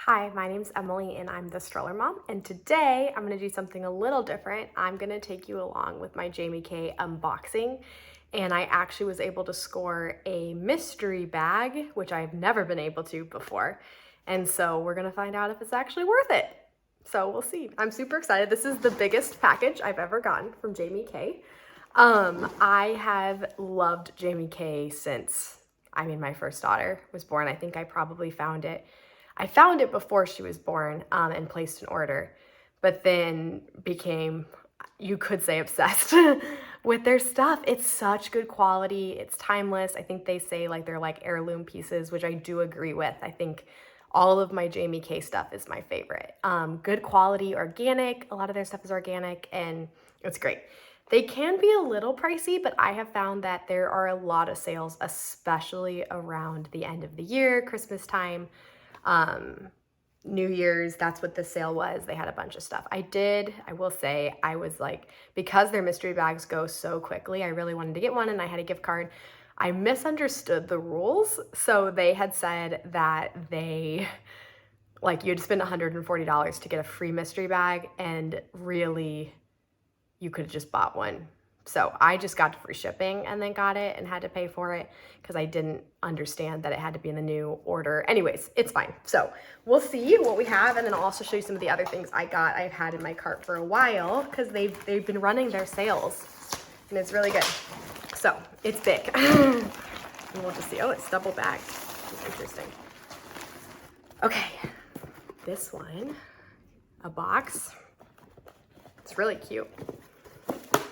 Hi, my name's Emily and I'm the stroller mom. And today I'm going to do something a little different. I'm going to take you along with my Jamie Kay unboxing. And I actually was able to score a mystery bag, which I've never been able to before. And so we're going to find out if it's actually worth it. So we'll see. I'm super excited. This is the biggest package I've ever gotten from Jamie Kay. I have loved Jamie Kay since, my first daughter was born. I think I probably found it. I found it before she was born and placed an order, but then became, you could say, obsessed with their stuff. It's such good quality. It's timeless. I think they say like they're like heirloom pieces, which I do agree with. I think all of my Jamie Kay stuff is my favorite. Good quality, organic. A lot of their stuff is organic and it's great. They can be a little pricey, but I have found that there are a lot of sales, especially around the end of the year, Christmas time, New Year's. That's what the sale was. They had a bunch of stuff. I will say, I was like, because their mystery bags go so quickly, I really wanted to get one and I had a gift card. I misunderstood the rules. So they had said that you had to spend $140 to get a free mystery bag, and really you could have just bought one. So I just got free shipping and then got it and had to pay for it because I didn't understand that it had to be in the new order. Anyways, it's fine. So we'll see what we have, and then I'll also show you some of the other things I've had in my cart for a while because they've been running their sales and it's really good. So it's big. And we'll just see. Oh, it's double bagged. It's interesting. Okay, this one, a box. It's really cute.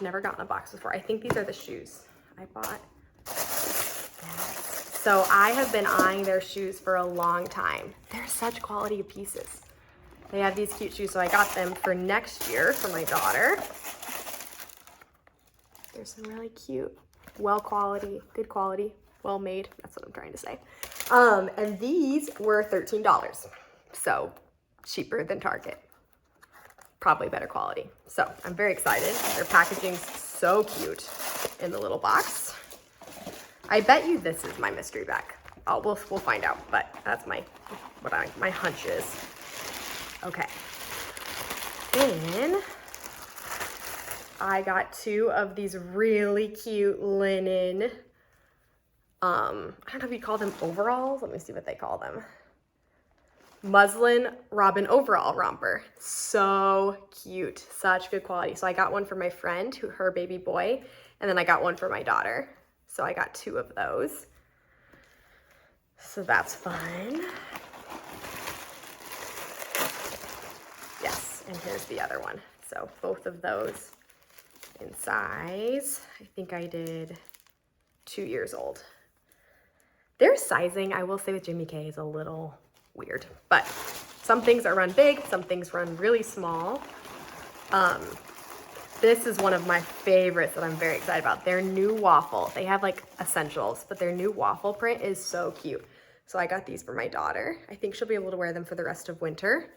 Never gotten a box before. I think these are the shoes I bought. So I have been eyeing their shoes for a long time. They're such quality pieces. They have these cute shoes, so I got them for next year for my daughter. They're some really cute, good quality, well made. That's what I'm trying to say. And these were $13, so cheaper than Target. Probably better quality. So I'm very excited. Their packaging's so cute in the little box. I bet you this is my mystery bag. Oh, we'll find out, but that's my hunch is. Okay. Then I got two of these really cute linen, I don't know if you call them overalls. Let me see what they call them. Muslin Robin overall romper. So cute, such good quality. So I got one for my friend, her baby boy, and then I got one for my daughter. So I got two of those. So that's fun. Yes, and here's the other one. So both of those in size. I think I did 2 years old. Their sizing, I will say, with Jamie Kay is a little weird, but some things are run big, some things run really small. This is one of my favorites that I'm very excited about. Their new waffle. They have like essentials, but their new waffle print is so cute. So I got these for my daughter. I think she'll be able to wear them for the rest of winter.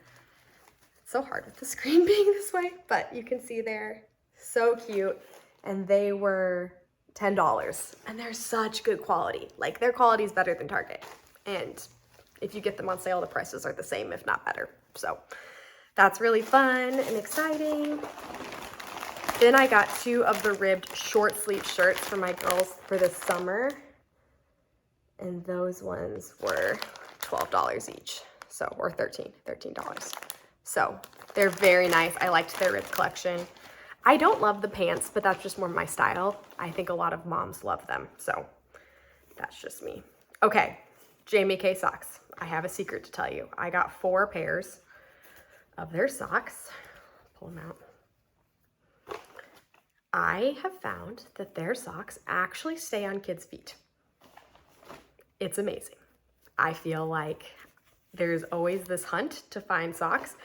It's so hard with the screen being this way, but you can see they're so cute. And they were $10, and they're such good quality. Like, their quality is better than Target. And if you get them on sale, the prices are the same, if not better. So that's really fun and exciting. Then I got two of the ribbed short sleeve shirts for my girls for this summer. And those ones were $12 each. So, or $13. So they're very nice. I liked their ribbed collection. I don't love the pants, but that's just more my style. I think a lot of moms love them. So that's just me. Okay, Jamie Kay socks. I have a secret to tell you. I got 4 pairs of their socks. Pull them out. I have found that their socks actually stay on kids' feet. It's amazing. I feel like there's always this hunt to find socks.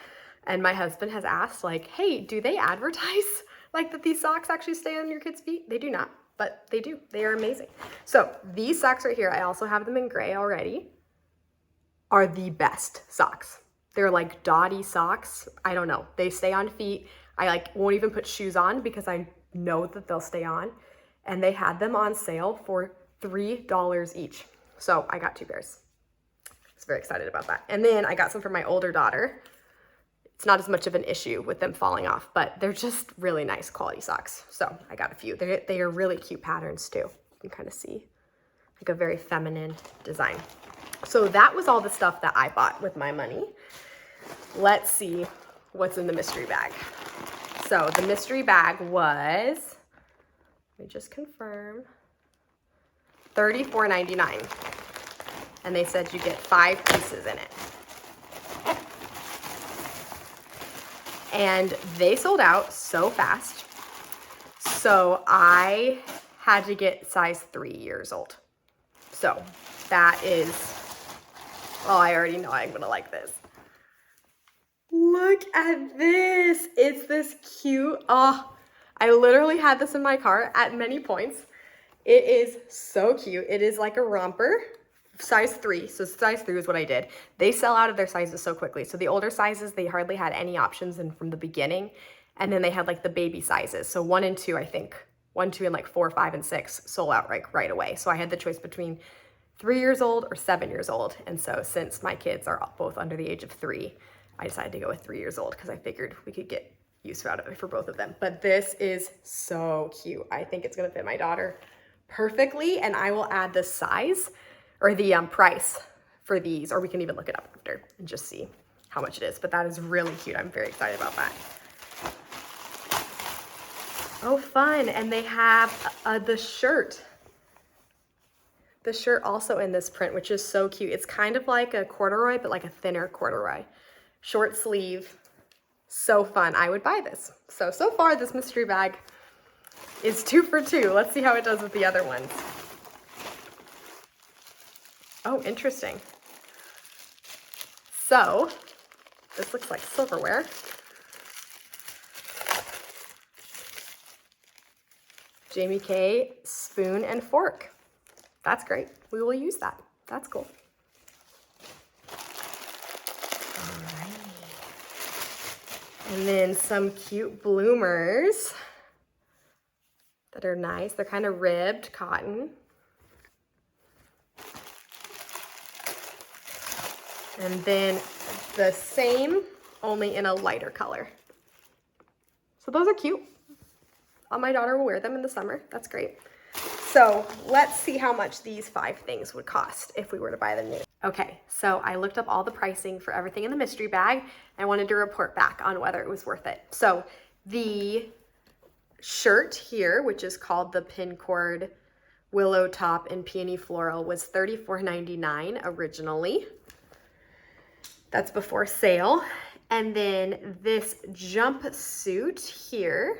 And my husband has asked, like, hey, do they advertise like that these socks actually stay on your kids' feet? They do not, but they do. They are amazing. So these socks right here, I also have them in gray already, are the best socks. They're like dotty socks. I don't know. They stay on feet. I won't even put shoes on because I know that they'll stay on. And they had them on sale for $3 each. So I got 2 pairs. very excited about that. And then I got some for my older daughter. It's not as much of an issue with them falling off, but they're just really nice quality socks. So I got a few. They are really cute patterns too. You can kind of see like a very feminine design. So that was all the stuff that I bought with my money. Let's see what's in the mystery bag. So the mystery bag was, let me just confirm, $34.99. And they said you get 5 pieces in it. And they sold out so fast. So I had to get size 3 years old. So that is, oh, I already know I'm gonna like this. Look at this. It's this cute, oh, I literally had this in my car at many points. It is so cute. It is like a romper. Size 3, so size 3 is what I did. They sell out of their sizes so quickly. So the older sizes, they hardly had any options in from the beginning. And then they had like the baby sizes. So 1 and 2, I think. 1, 2, and like 4, 5, and 6 sold out right away. So I had the choice between 3 years old or 7 years old. And so since my kids are both under the age of 3, I decided to go with 3 years old because I figured we could get use out of it for both of them. But this is so cute. I think it's gonna fit my daughter perfectly, and I will add the size or the price for these, or we can even look it up after and just see how much it is. But that is really cute. I'm very excited about that. Oh, fun. And they have the shirt. The shirt also in this print, which is so cute. It's kind of like a corduroy, but like a thinner corduroy. Short sleeve. So fun. I would buy this. So far this mystery bag is 2 for 2. Let's see how it does with the other ones. Oh, interesting. So, this looks like silverware. Jamie Kay spoon and fork. That's great. We will use that. That's cool. Alrighty. And then some cute bloomers that are nice. They're kind of ribbed cotton. And then the same, only in a lighter color. So those are cute. My daughter will wear them in the summer. That's great. So let's see how much these 5 things would cost if we were to buy them new. Okay, so I looked up all the pricing for everything in the mystery bag. And I wanted to report back on whether it was worth it. So the shirt here, which is called the Pincord Willow Top and Peony Floral, was $34.99 originally. That's before sale. And then this jumpsuit here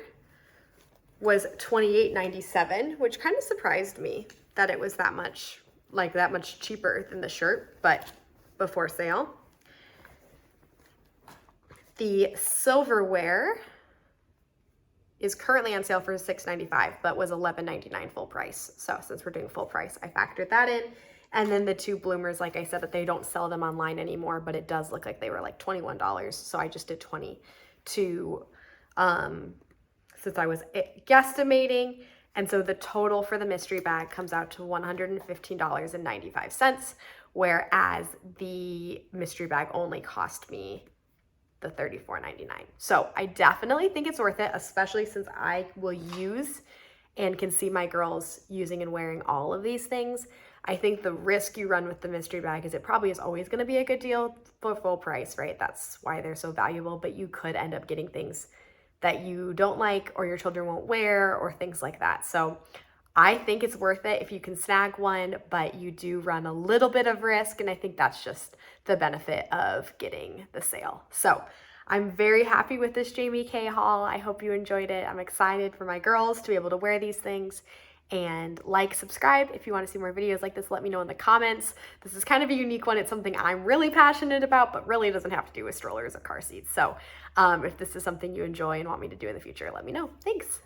was $28.97, which kind of surprised me that it was that much cheaper than the shirt, but before sale. The silverware is currently on sale for $6.95, but was $11.99 full price. So since we're doing full price, I factored that in. And then the 2 bloomers, like I said, that they don't sell them online anymore, but it does look like they were like $21. So I just did 22 since I was guesstimating. And so the total for the mystery bag comes out to $115.95, whereas the mystery bag only cost me the $34.99. So I definitely think it's worth it, especially since I will use and can see my girls using and wearing all of these things. I think the risk you run with the mystery bag is it probably is always going to be a good deal for full price, right? That's why they're so valuable, but you could end up getting things that you don't like or your children won't wear or things like that. So I think it's worth it if you can snag one, but you do run a little bit of risk, and I think that's just the benefit of getting the sale. So I'm very happy with this Jamie Kay haul. I hope you enjoyed it. I'm excited for my girls to be able to wear these things. And like, subscribe if you want to see more videos like this. Let me know in the comments. This is kind of a unique one. It's something I'm really passionate about, but really doesn't have to do with strollers or car seats. So if this is something you enjoy and want me to do in the future, let me know. Thanks.